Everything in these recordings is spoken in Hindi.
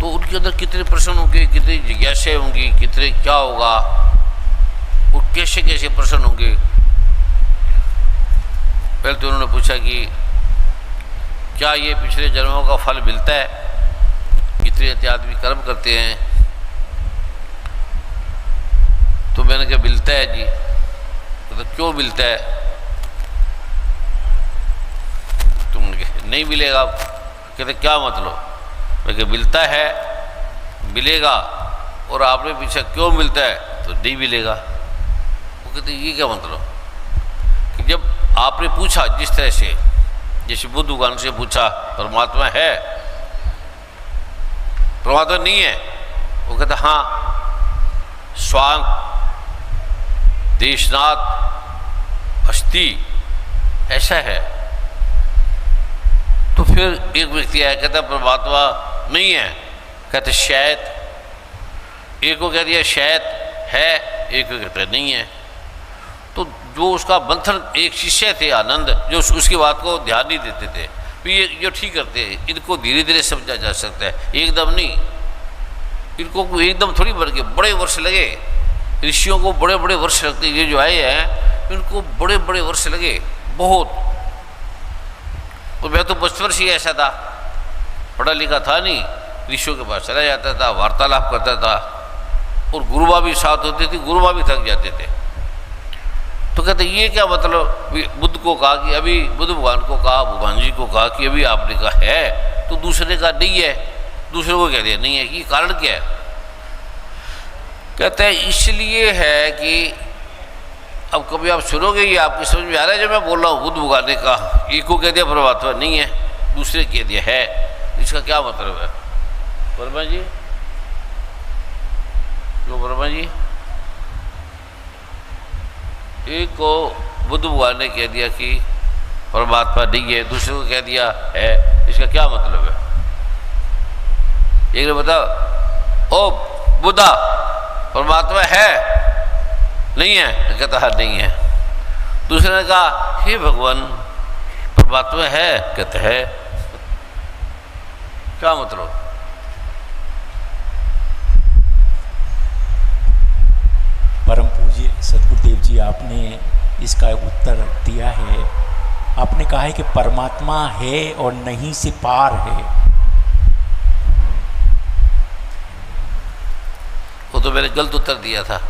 तो उनके अंदर कितने प्रश्न होंगे, कितनी जिज्ञासाएं होंगी, कितने क्या होगा, वो कैसे कैसे प्रश्न होंगे। पहले तो उन्होंने पूछा कि क्या ये पिछले जन्मों का फल मिलता है, कितने आदमी कर्म करते हैं। तो मैंने कहा मिलता है जी। तो क्यों मिलता है? तुमने कहा नहीं मिलेगा। कहते क्या मतलब? मैं कहा मिलता है, मिलेगा, और आपने पूछा क्यों मिलता है, तो नहीं मिलेगा। वो कहते ये क्या मतलब कि जब आपने पूछा जिस तरह से, जैसे बुद्ध भगवान से पूछा परमात्मा है, परमात्मा नहीं है, वो कहता हाँ स्वांग देशनाथ अस्थि ऐसा है। तो फिर एक व्यक्ति आया कहता परमात्मा नहीं है, कहते शायद। एक को कह दिया शायद है, एक को कहते नहीं है। तो जो उसका मंथन, एक शिष्य थे आनंद, जो उसकी बात को ध्यान नहीं देते थे। तो ये जो ठीक करते हैं, इनको धीरे धीरे समझा जा सकता है, एकदम नहीं। इनको एकदम थोड़ी बढ़ के बड़े वर्ष लगे। ऋषियों को बड़े बड़े वर्ष लगते, ये जो आए हैं इनको बड़े बड़े वर्ष लगे बहुत। और मैं तो बचपन से ही ऐसा था, पढ़ा लिखा था नहीं, ऋषियों के पास चला जाता था, वार्तालाप करता था, और गुरुबा भी साथ होती थी, गुरुबा भी थक जाते थे। तो कहते ये क्या मतलब? बुद्ध को कहा कि अभी, बुद्ध भगवान को कहा, भगवान जी को कहा कि अभी आपने कहा है, तो दूसरे का नहीं है, दूसरे को कह दिया नहीं है। कि कारण क्या है? कहते हैं इसलिए है कि अब कभी आप सुनोगे, ये आपकी समझ में आ रहा है जो मैं बोल रहा हूँ, बुद्ध भगवान ने कहा, एक को कह दिया परमात्मा नहीं है, दूसरे कह दिया है, इसका क्या मतलब है? वर्मा जी, जो वर्मा जी, एक को बुद्ध भगवान ने कह दिया कि परमात्मा नहीं है, दूसरे को कह दिया है, इसका क्या मतलब है? एक ने बताओ, ओ बुद्धा परमात्मा है नहीं है? कहता है नहीं है। दूसरे ने कहा हे भगवान परमात्मा है? कहते है। क्या मतलब? परम पूज्य सदगुरुदेव जी, आपने इसका उत्तर दिया है। आपने कहा है कि परमात्मा है और नहीं से पार है। वो तो मैंने गलत उत्तर दिया था।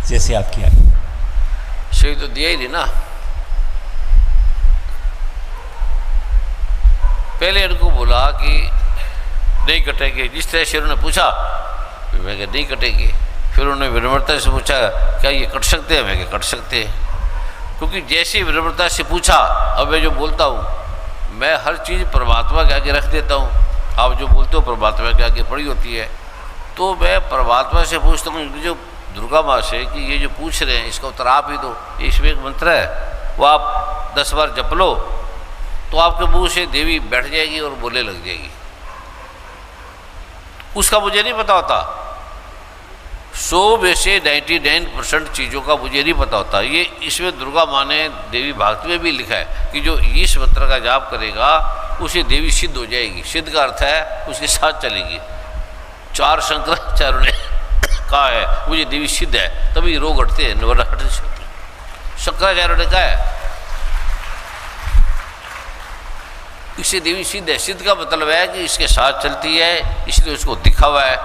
जैसे आप क्या सही तो दिया ही नहीं ना। पहले इनको बोला कि नहीं कटेंगे, जिस तरह से उन्होंने पूछा, मैं कहा नहीं कटेंगे। फिर उन्होंने विनम्रता से पूछा क्या ये कट सकते हैं? मैं कहा कट सकते हैं। क्योंकि जैसे विनम्रता से पूछा, अब मैं जो बोलता हूँ, मैं हर चीज़ परमात्मा के आगे रख देता हूँ। आप जो बोलते हो परमात्मा के आगे पड़ी होती है, तो मैं परमात्मा से पूछता हूँ, जो दुर्गा माँ से, कि ये जो पूछ रहे हैं इसका उत्तर आप ही दो। इसमें एक मंत्र है, वो आप 10 बार जप लो तो आपके मुंह से देवी बैठ जाएगी और बोले लग जाएगी। उसका मुझे नहीं पता होता। 100 में से 99% चीज़ों का मुझे नहीं पता होता। ये इसमें दुर्गा माँ ने देवी भागवत में भी लिखा है कि जो इस मंत्र का जाप करेगा उसे देवी सिद्ध हो जाएगी। सिद्ध का अर्थ है उसके साथ चलेगी। 4 शंकराचार्यों ने कहा है मुझे देवी सिद्ध है, तभी रोग हटते हैं, वरना हट नहीं सकते। शंकराचार्यों ने कहा है इससे देवी सिद्ध है। सिद्ध का मतलब है कि इसके साथ चलती है, इसलिए उसको दिखा हुआ है।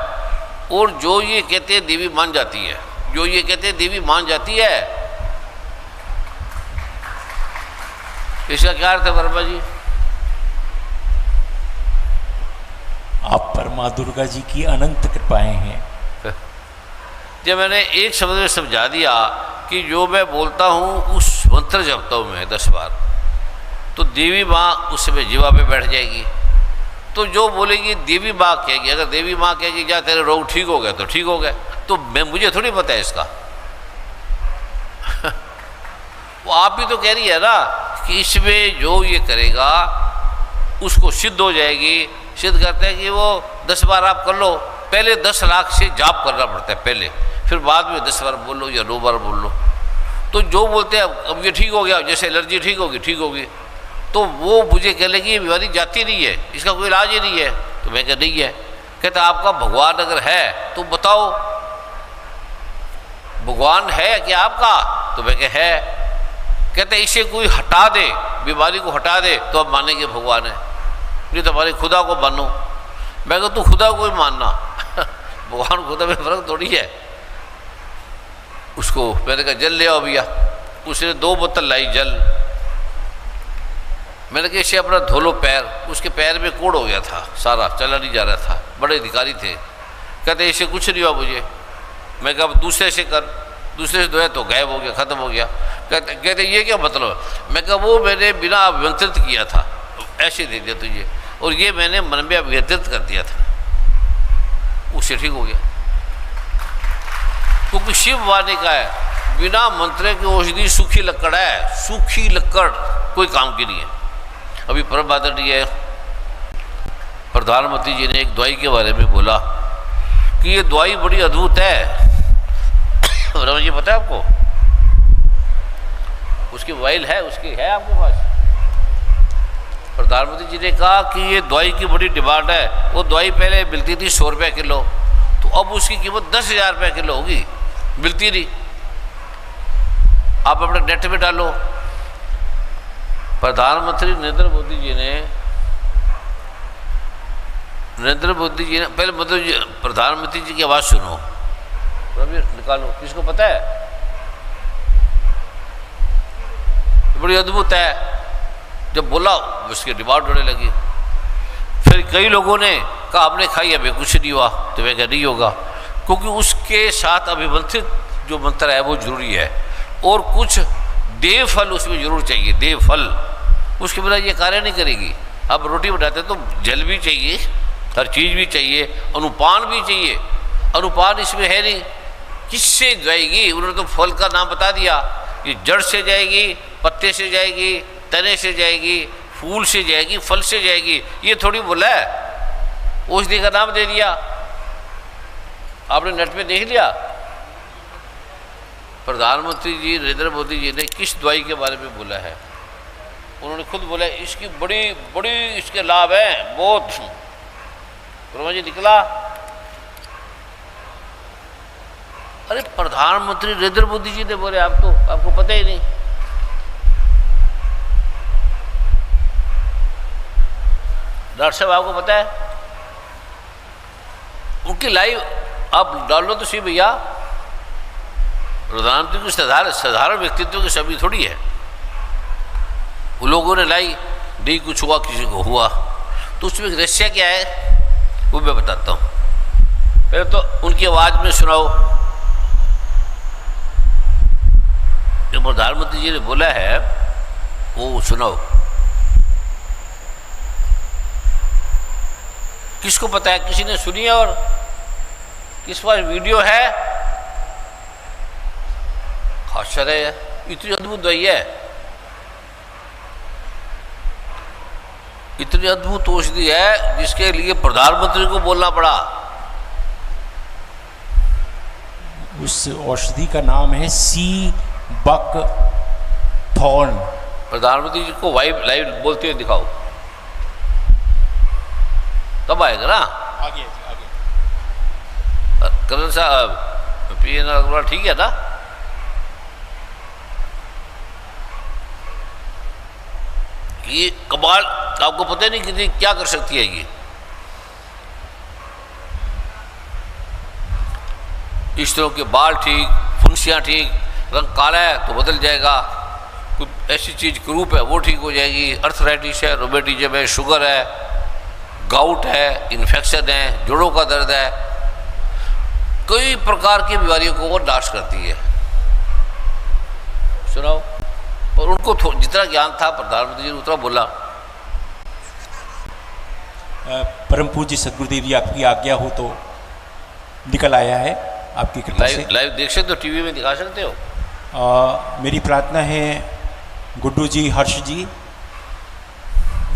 और जो ये कहते हैं देवी मान जाती है, जो ये कहते हैं देवी मान जाती है, इसका क्या अर्थ है वर्मा जी? आप परमा दुर्गा जी की अनंत कृपाएं हैं। जब मैंने एक शब्द में समझा दिया कि जो मैं बोलता हूँ उस मंत्र जपता हूँ मैं 10 बार, तो देवी माँ उस समय जीवा पे बैठ जाएगी। तो जो बोलेगी देवी माँ कहेगी, अगर देवी माँ कहेगी जा तेरे रोग ठीक हो गए तो ठीक हो गए, तो मैं मुझे थोड़ी पता है इसका। वो आप भी तो कह रही है ना कि इसमें जो ये करेगा उसको सिद्ध हो जाएगी। सिद्ध करते हैं कि वो 10 बार आप कर लो। पहले 10 लाख से जाप करना पड़ता है पहले, फिर बाद में 10 बार बोल लो या 2 बार बोल लो। तो जो बोलते हैं अब ये ठीक हो गया, जैसे एलर्जी ठीक होगी, तो वो मुझे कह लेगी ये बीमारी जाती नहीं है, इसका कोई इलाज ही नहीं है। तो मैं कह नहीं है। कहते आपका भगवान अगर है तो बताओ, भगवान है क्या आपका? तो मैं कह है। कहते इसे कोई हटा दे, बीमारी को हटा दे तो अब मानेंगे भगवान है, नहीं तो हमारे खुदा को मानो। मैं कहूँ तू खुदा को ही मानना भगवान खुदा में फर्क थोड़ी है। उसको मैंने कहा जल ले आओ भैया। उसने 2 बोतल लाई जल। मैंने कहा इसे अपना धो लो पैर। उसके पैर में कोड़ हो गया था सारा, चला नहीं जा रहा था, बड़े अधिकारी थे। कहते इसे कुछ नहीं हुआ मुझे। मैं कहा दूसरे से कर, दूसरे से धोया तो गायब हो गया, ख़त्म हो गया। कहते ये क्या मतलब? मैं कहा वो मैंने बिना अभियंत्रित किया था, ऐसे दे दिया तुझे, और ये मैंने मन में अभियंत्रित कर दिया था, उससे ठीक हो गया। क्योंकि शिव वाणी का है, बिना मंत्र की औषधि सूखी लकड़ है, सूखी लकड़ कोई काम की नहीं है। अभी परम आदरणीय प्रधानमंत्री जी ने एक दवाई के बारे में बोला कि ये दवाई बड़ी अद्भुत है। रमन जी पता है आपको? उसकी मोबाइल है, उसकी है आपके पास? प्रधानमंत्री जी ने कहा कि ये दवाई की बड़ी डिमांड है। वो दवाई पहले मिलती थी 100 रुपये किलो, तो अब उसकी कीमत 10,000 रुपये किलो होगी, मिलती नहीं। आप अपने नेट में डालो। प्रधानमंत्री नरेंद्र मोदी जी ने पहले मतलब प्रधानमंत्री जी की आवाज़ सुनो, रवि निकालो, किसको पता है? बड़ी अद्भुत है। जब बोला उसकी डिमांड होने लगी। फिर कई लोगों ने कहा हमने खाई हमें कुछ नहीं हुआ, तो मैं कहा नहीं होगा, क्योंकि उसके साथ अभिमंत्रित जो मंत्र है वो जरूरी है, और कुछ देव फल उसमें जरूर चाहिए, देव फल। उसके बिना ये कार्य नहीं करेगी। अब रोटी बनाते तो जल भी चाहिए, हर चीज़ भी चाहिए, अनुपान भी चाहिए। अनुपान इसमें है नहीं। किससे जाएगी? उन्होंने तो फल का नाम बता दिया, ये जड़ से जाएगी, पत्ते से जाएगी, तने से जाएगी, फूल से जाएगी, फल से जाएगी। ये थोड़ी बोला है, औषधि का नाम दे दिया। आपने नेट पे देख लिया। प्रधानमंत्री जी नरेंद्र मोदी जी ने किस दवाई के बारे में बोला है? उन्होंने खुद बोला इसकी बड़ी बड़ी इसके लाभ हैं बहुत। ब्रह्मा जी निकला। अरे प्रधानमंत्री नरेंद्र मोदी जी ने बोले, आप तो आपको पता ही नहीं। डॉक्टर साहब आपको पता है? उनकी लाइव आप डाल लो तो सही भैया। प्रधानमंत्री की साधारण व्यक्तित्व की छवि थोड़ी है। वो लोगों ने लाई, नहीं कुछ हुआ किसी को हुआ, तो उसमें रहस्य क्या है वो मैं बताता हूँ। पहले तो उनकी आवाज़ में सुनाओ। जो प्रधानमंत्री जी ने बोला है वो सुनाओ। किसको पता है? किसी ने सुनी है? और किस पास वीडियो है? आश्चर्य है, इतनी अद्भुत दवाई है, इतनी अद्भुत औषधि है जिसके लिए प्रधानमंत्री को बोलना पड़ा। उस औषधि का नाम है सी बक थॉर्न। प्रधानमंत्री जी को लाइव बोलते हुए दिखाओ, तब आएगा ना। आगे करण साहब, PN अग्रवाल ठीक है ना? ये कमाल, आपको पता नहीं कितनी क्या कर सकती है ये। इस तरह के बाल ठीक, फुंसियाँ ठीक, रंग काला है तो बदल जाएगा, कोई ऐसी चीज़ ग्रुप है वो ठीक हो जाएगी, अर्थराइटिस है, रोमेटिज्म है, शुगर है, गाउट है, इन्फेक्शन है, जोड़ों का दर्द है, कई प्रकार की बीमारियों को वो नाश करती है। सुनाओ। और उनको जितना ज्ञान था प्रधानमंत्री जी ने उतना बोला। परम पूज्य सदगुरुदेव जी आपकी आज्ञा हो तो निकल आया है आपकी कृपा से। लाइव देख सकते हो, टीवी में दिखा सकते हो। मेरी प्रार्थना है गुड्डू जी, हर्ष जी,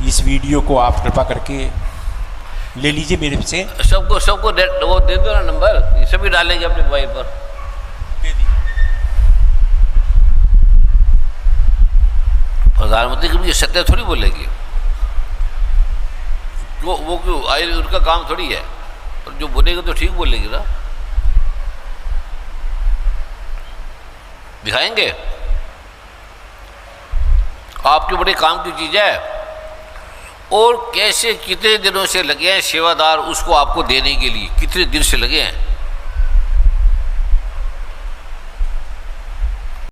इस वीडियो को आप कृपा करके ले लीजिए मेरे से। सबको वो दे दो ना नंबर, ये सभी डालेंगे अपने मोबाइल पर। दे दीजिए। प्रधानमंत्री कभी सत्य थोड़ी बोलेगी, वो क्यों आई, उनका काम थोड़ी है। और जो बोलेगी तो ठीक बोलेगी ना। दिखाएंगे आपके बड़े काम की चीज़ है। और कैसे कितने दिनों से लगे हैं सेवादार उसको आपको देने के लिए, कितने दिन से लगे हैं।